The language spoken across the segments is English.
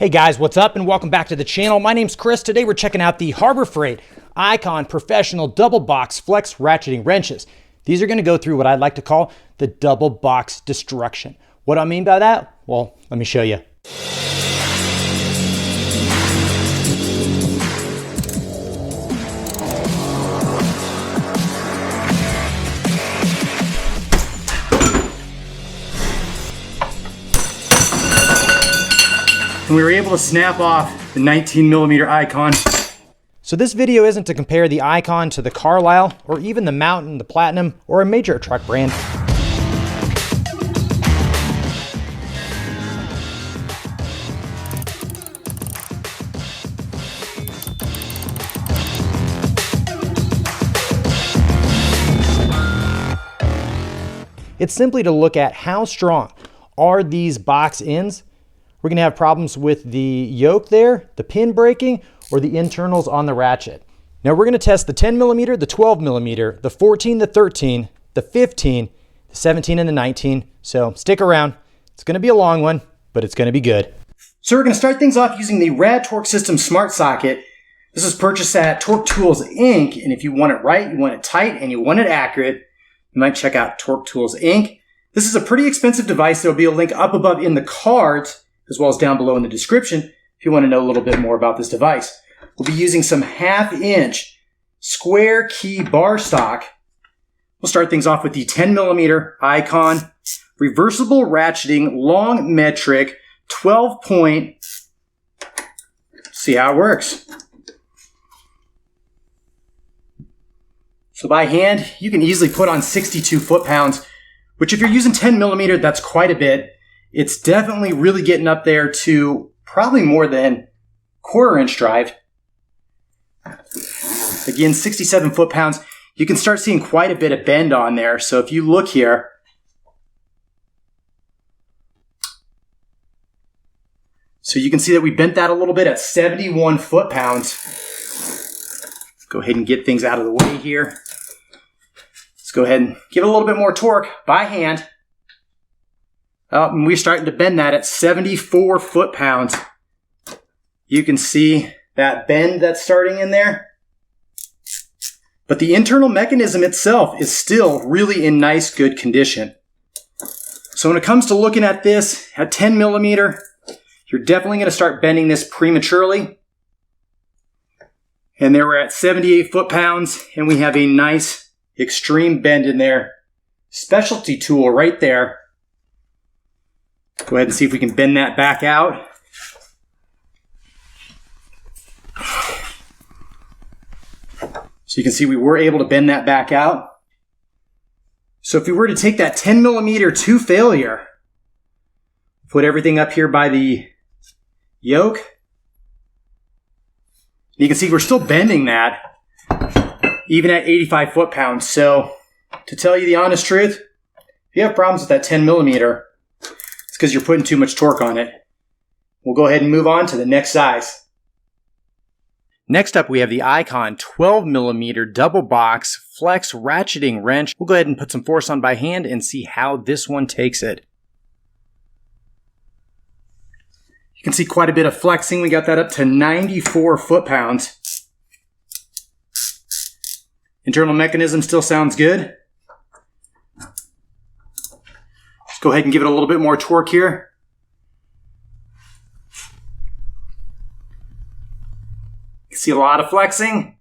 Hey guys, what's up and welcome back to the channel. My name's Chris. Today we're checking out the Harbor Freight Icon Professional Double Box Flex Ratcheting Wrenches. These are going to go through what I'd like to call the double box destruction. What do I mean by that? Well, let me show you. And we were able to snap off the 19mm Icon. So this video isn't to compare the Icon to the Carlisle or even the Mountain, the Platinum, or a major truck brand. It's simply to look at how strong are these box ends. We're going to have problems with the yoke there, the pin breaking, or the internals on the ratchet. Now we're going to test the 10mm, the 12mm, the 14, the 13, the 15, the 17, and the 19. So stick around. It's going to be a long one, but it's going to be good. So we're going to start things off using the Rad Torque System Smart Socket. This is purchased at Torque Tools Inc. And if you want it right, you want it tight, and you want it accurate, you might check out Torque Tools Inc. This is a pretty expensive device. There'll be a link up above in the cards, as well as down below in the description if you want to know a little bit more about this device. We'll be using some 1/2-inch square key bar stock. We'll start things off with the 10mm Icon reversible ratcheting long metric 12-point. See how it works. So by hand, you can easily put on 62 foot-pounds, which if you're using 10mm, that's quite a bit. It's definitely really getting up there to probably more than 1/4 inch drive. Again, 67 foot-pounds. You can start seeing quite a bit of bend on there. So if you look here, so you can see that we bent that a little bit at 71 foot-pounds. Go ahead and get things out of the way here. Let's go ahead and give it a little bit more torque by hand. And we're starting to bend that at 74 foot-pounds. You can see that bend that's starting in there. But the internal mechanism itself is still really in nice, good condition. So when it comes to looking at this at 10mm, you're definitely going to start bending this prematurely. And there we're at 78 foot-pounds, and we have a nice extreme bend in there. Specialty tool right there. Go ahead and see if we can bend that back out. So you can see we were able to bend that back out. So if we were to take that 10mm to failure, put everything up here by the yoke, you can see we're still bending that even at 85 foot-pounds. So to tell you the honest truth, if you have problems with that 10mm, it's because you're putting too much torque on it. We'll go ahead and move on to the next size. Next up, we have the Icon 12mm double box flex ratcheting wrench. We'll go ahead and put some force on by hand and see how this one takes it. You can see quite a bit of flexing. We got that up to 94 foot-pounds. Internal mechanism still sounds good. Let's go ahead and give it a little bit more torque here. You can see a lot of flexing.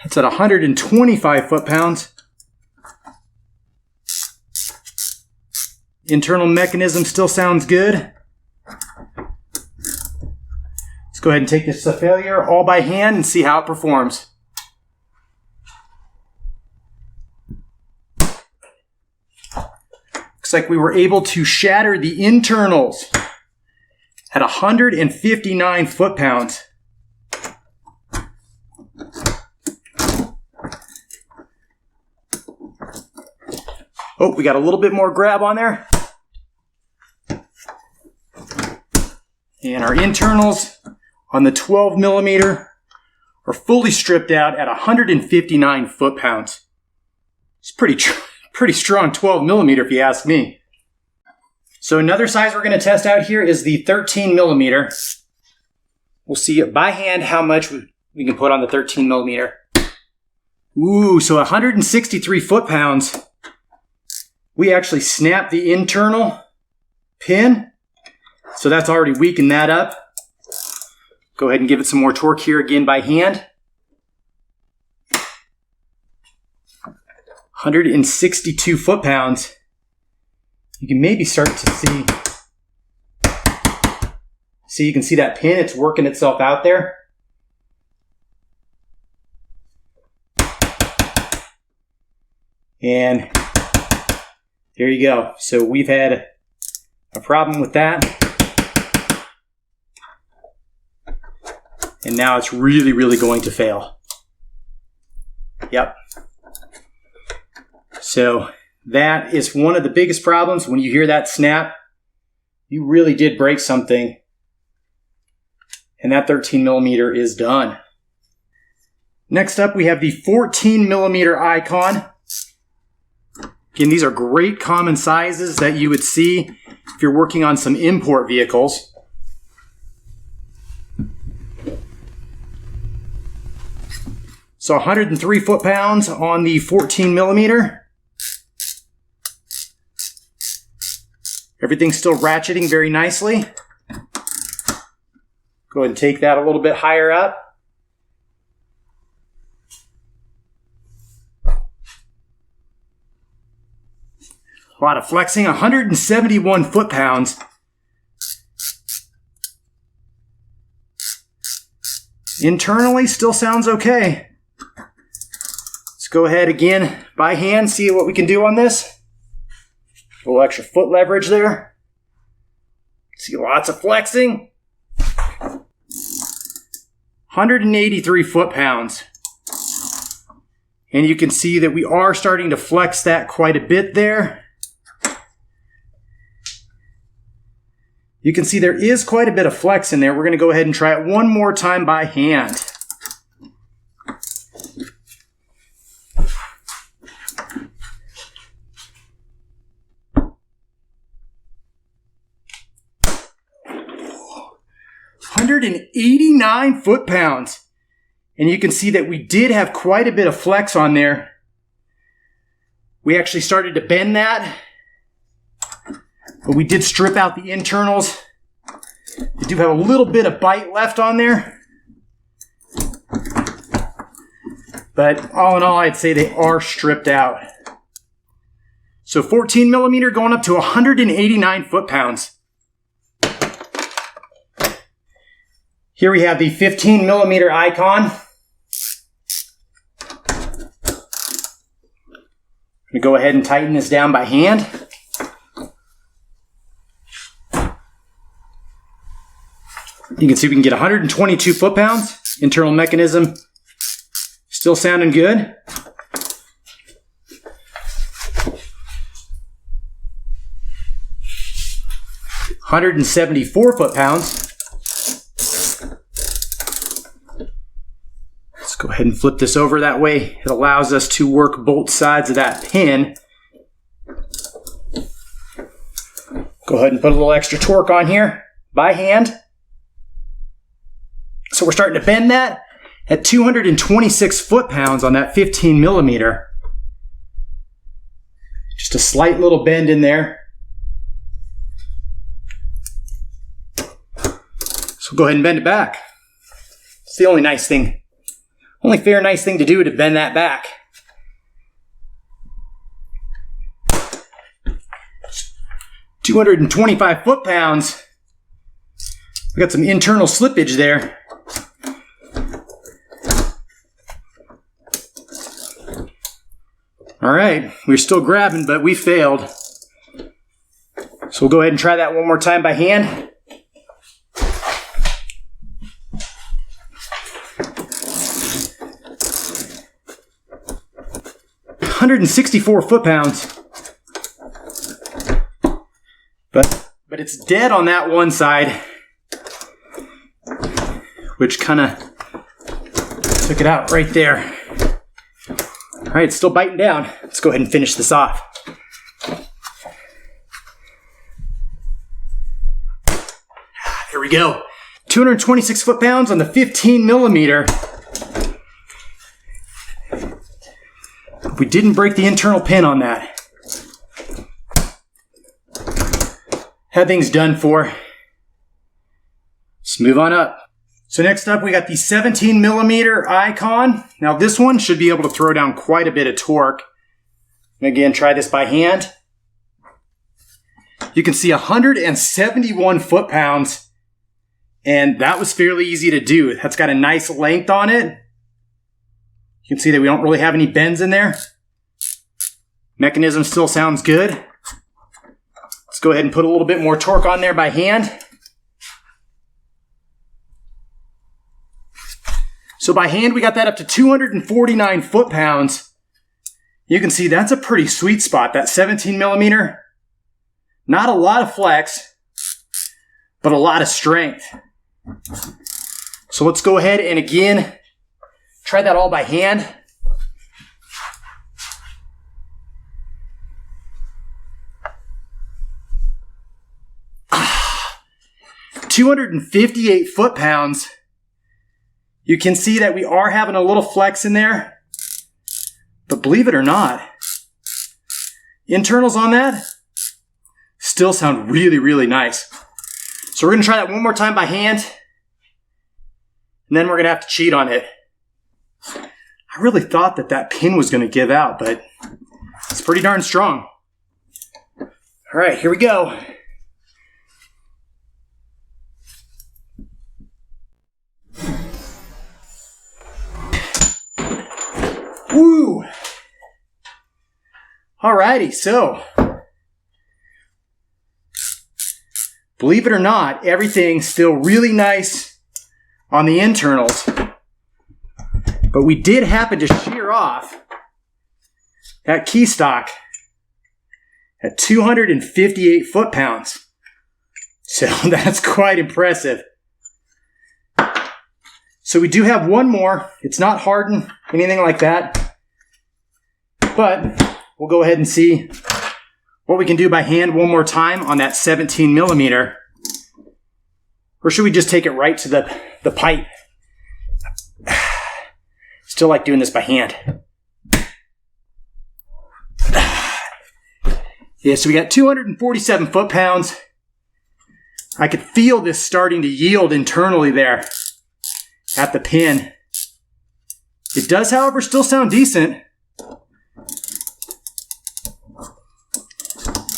That's at 125 foot-pounds. Internal mechanism still sounds good. Let's go ahead and take this to failure all by hand and see how it performs. Looks like we were able to shatter the internals at 159 foot-pounds. Oh, we got a little bit more grab on there. And our internals on the 12mm are fully stripped out at 159 foot-pounds. It's pretty strong 12mm if you ask me. So another size we're going to test out here is the 13 millimeter. We'll see by hand how much we can put on the 13 millimeter. Ooh, so 163 foot-pounds. We actually snapped the internal pin, so that's already weakened that up. Go ahead and give it some more torque here again by hand. 162 foot-pounds. You can maybe start to see. See, you can see that pin, it's working itself out there. And there you go. So we've had a problem with that. And now it's really, really going to fail. Yep. So that is one of the biggest problems. When you hear that snap, you really did break something. And that 13 millimeter is done. Next up, we have the 14 millimeter icon. Again, these are great common sizes that you would see if you're working on some import vehicles. So 103 foot-pounds on the 14 millimeter. Everything's still ratcheting very nicely. Go ahead and take that a little bit higher up. A lot of flexing, 171 foot-pounds. Internally, still sounds okay. Let's go ahead again by hand, see what we can do on this. A little extra foot leverage there. See lots of flexing. 183 foot-pounds. And you can see that we are starting to flex that quite a bit there. You can see there is quite a bit of flex in there. We're going to go ahead and try it one more time by hand. $189 foot-pounds. And you can see that we did have quite a bit of flex on there. We actually started to bend that, but we did strip out the internals. We do have a little bit of bite left on there. But all in all, I'd say they are stripped out. So 14 millimeter going up to 189 foot-pounds. Here we have the 15 millimeter icon. I'm going to go ahead and tighten this down by hand. You can see we can get 122 foot-pounds. Internal mechanism still sounding good. $174 foot-pounds. Let's go ahead and flip this over that way. It allows us to work both sides of that pin. Go ahead and put a little extra torque on here by hand. So we're starting to bend that at 226 foot-pounds on that 15 millimeter. Just a slight little bend in there. So go ahead and bend it back. It's the only nice thing. Only fair nice thing to do to bend that back. $225 foot-pounds. We got some internal slippage there. All right, we're still grabbing, but we failed. So we'll go ahead and try that one more time by hand. $164 foot-pounds. But it's dead on that one side, which kind of took it out right there. All right, it's still biting down. Let's go ahead and finish this off. Here we go. 226 foot-pounds on the 15 millimeter. We didn't break the internal pin on that. Had things done for. Let's move on up. So next up, we got the 17 millimeter Icon. Now this one should be able to throw down quite a bit of torque. And again, try this by hand. You can see 171 foot-pounds, and that was fairly easy to do. That's got a nice length on it. You can see that we don't really have any bends in there. Mechanism still sounds good. Let's go ahead and put a little bit more torque on there by hand. So by hand, we got that up to 249 foot-pounds. You can see that's a pretty sweet spot, that 17 millimeter. Not a lot of flex, but a lot of strength. So let's go ahead and again, try that all by hand. Ah, 258 foot-pounds. You can see that we are having a little flex in there, but believe it or not, internals on that still sound really, really nice. So we're gonna try that one more time by hand, and then we're gonna have to cheat on it. I really thought that that pin was gonna give out, but it's pretty darn strong. All right, here we go. Woo! Alrighty, so believe it or not, everything's still really nice on the internals, but we did happen to shear off that key stock at 258 foot-pounds. So that's quite impressive. So we do have one more. It's not hardened, anything like that, but we'll go ahead and see what we can do by hand one more time on that 17 millimeter. Or should we just take it right to the pipe? Still like doing this by hand. Yeah, so we got 247 foot-pounds. I could feel this starting to yield internally there at the pin. It does, however, still sound decent.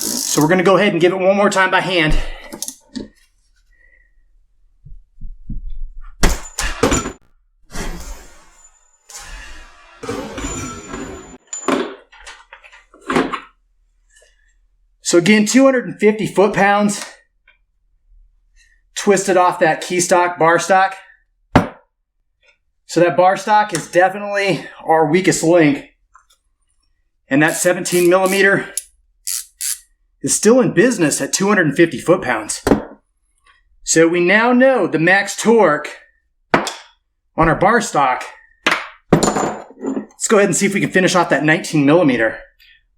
So we're going to go ahead and give it one more time by hand. So again, 250 foot-pounds. Twisted off that key stock, bar stock. So that bar stock is definitely our weakest link. And that 17 millimeter is still in business at 250 foot-pounds. So we now know the max torque on our bar stock. Let's go ahead and see if we can finish off that 19 millimeter.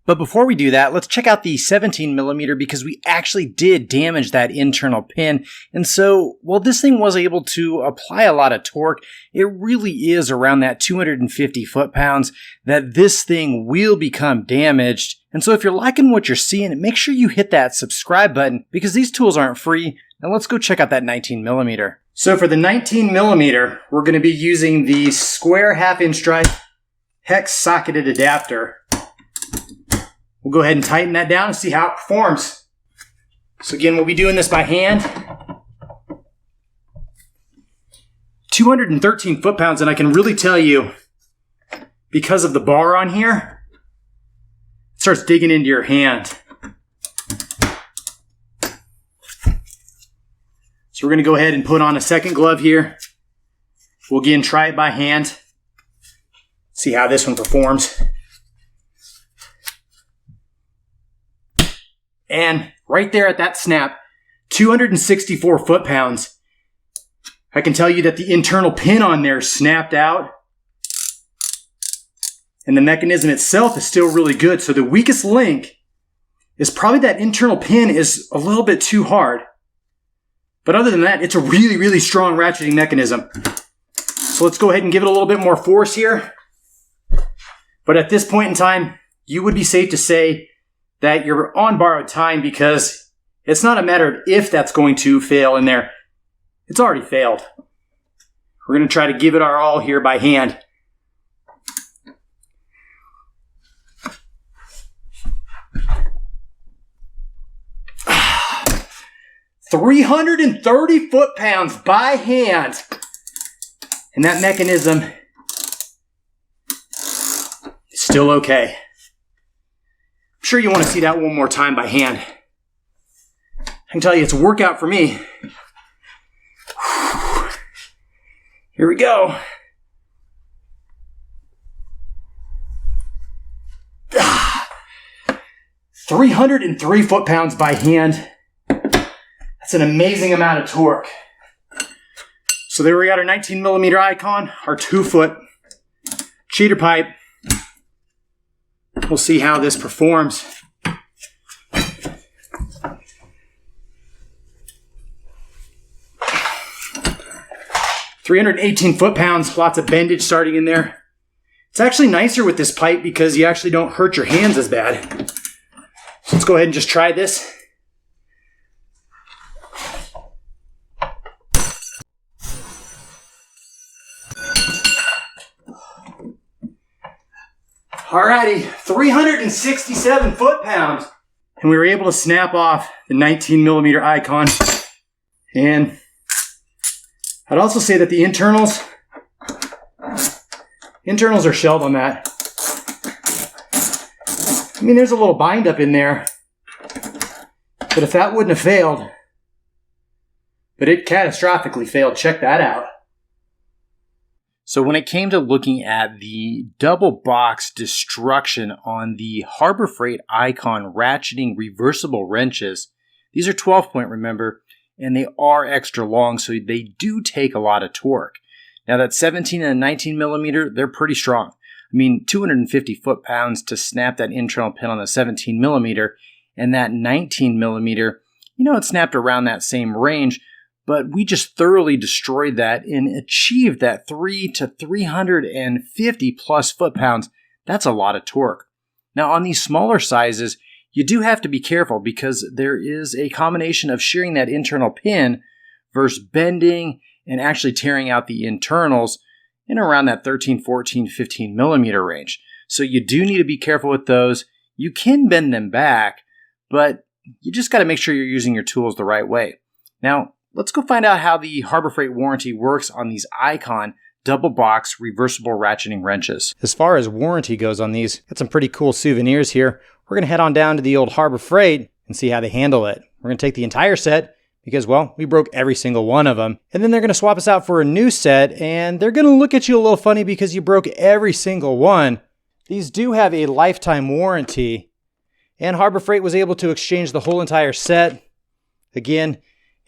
But before we do that, let's check out the 17 millimeter because we actually did damage that internal pin. And so, while this thing was able to apply a lot of torque, it really is around that 250 foot-pounds that this thing will become damaged. And so if you're liking what you're seeing, make sure you hit that subscribe button because these tools aren't free. Now let's go check out that 19 millimeter. So for the 19 millimeter, we're going to be using the square 1/2" drive hex socketed adapter. We'll go ahead and tighten that down and see how it performs. So again, we'll be doing this by hand. 213 foot-pounds, and I can really tell you, because of the bar on here, it starts digging into your hand. So we're going to go ahead and put on a second glove here. We'll again try it by hand. See how this one performs. And right there at that snap, 264 foot-pounds. I can tell you that the internal pin on there snapped out. And the mechanism itself is still really good. So the weakest link is probably that internal pin is a little bit too hard. But other than that, it's a really, really strong ratcheting mechanism. So let's go ahead and give it a little bit more force here. But at this point in time, you would be safe to say that you're on borrowed time because it's not a matter of if that's going to fail in there. It's already failed. We're going to try to give it our all here by hand. $330 foot-pounds by hand. And that mechanism is still okay. I'm sure you want to see that one more time by hand. I can tell you it's a workout for me. Here we go. Ah, 303 foot-pounds by hand. That's an amazing amount of torque. So there we got our 19 millimeter icon, our 2-foot cheater pipe. We'll see how this performs. 318 foot-pounds, lots of bendage starting in there. It's actually nicer with this pipe because you actually don't hurt your hands as bad. So let's go ahead and just try this. Alrighty, 367 foot-pounds. And we were able to snap off the 19 millimeter icon. And I'd also say that the internals are shelled on that. I mean, there's a little bind up in there. But if that wouldn't have failed, but it catastrophically failed, check that out. So when it came to looking at the double box destruction on the Harbor Freight Icon ratcheting reversible wrenches, these are 12-point, remember, and they are extra long, so they do take a lot of torque. Now that 17 and 19 millimeter, they're pretty strong. I mean, 250 foot-pounds to snap that internal pin on the 17 millimeter, and that 19 millimeter, you know, it snapped around that same range, but we just thoroughly destroyed that and achieved that 350 plus foot-pounds. That's a lot of torque. Now on these smaller sizes, you do have to be careful because there is a combination of shearing that internal pin versus bending and actually tearing out the internals in around that 13, 14, 15 millimeter range. So you do need to be careful with those. You can bend them back, but you just got to make sure you're using your tools the right way. Now, let's go find out how the Harbor Freight warranty works on these Icon double box reversible ratcheting wrenches. As far as warranty goes on these, got some pretty cool souvenirs here. We're going to head on down to the old Harbor Freight and see how they handle it. We're going to take the entire set because, well, we broke every single one of them. And then they're going to swap us out for a new set, and they're going to look at you a little funny because you broke every single one. These do have a lifetime warranty, and Harbor Freight was able to exchange the whole entire set. Again,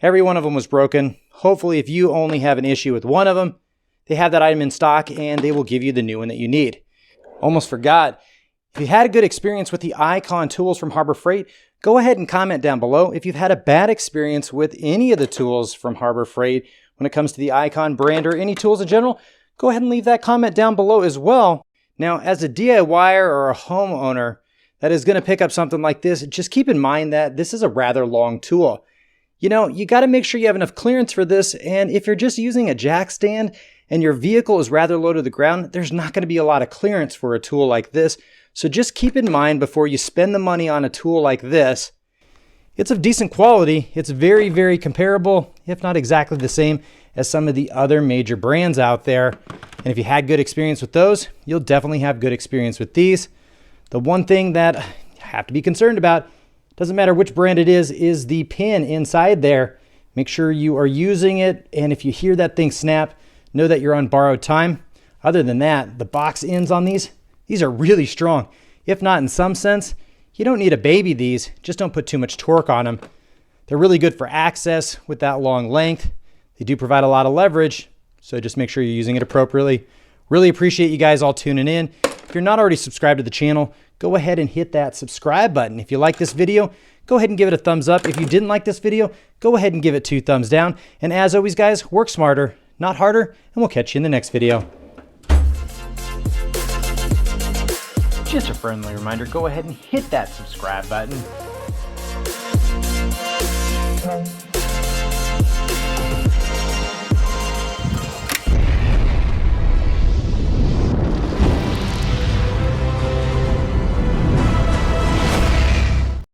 every one of them was broken. Hopefully, if you only have an issue with one of them, they have that item in stock and they will give you the new one that you need. Almost forgot. If you had a good experience with the Icon tools from Harbor Freight, go ahead and comment down below. If you've had a bad experience with any of the tools from Harbor Freight when it comes to the Icon brand or any tools in general, go ahead and leave that comment down below as well. Now, as a DIYer or a homeowner that is going to pick up something like this, just keep in mind that this is a rather long tool. You know, you got to make sure you have enough clearance for this, and if you're just using a jack stand and your vehicle is rather low to the ground, there's not going to be a lot of clearance for a tool like this. So just keep in mind before you spend the money on a tool like this, it's of decent quality. It's very, very comparable, if not exactly the same as some of the other major brands out there. And if you had good experience with those, you'll definitely have good experience with these. The one thing that you have to be concerned about, doesn't matter which brand it is the pin inside there. Make sure you are using it, and if you hear that thing snap, know that you're on borrowed time. Other than that, the box ends on these are really strong. If not in some sense, you don't need to baby these, just don't put too much torque on them. They're really good for access with that long length. They do provide a lot of leverage, so just make sure you're using it appropriately. Really appreciate you guys all tuning in. If you're not already subscribed to the channel, go ahead and hit that subscribe button. If you like this video, go ahead and give it a thumbs up. If you didn't like this video, go ahead and give it 2 thumbs down. And as always, guys, work smarter, not harder, and we'll catch you in the next video. Just a friendly reminder, go ahead and hit that subscribe button.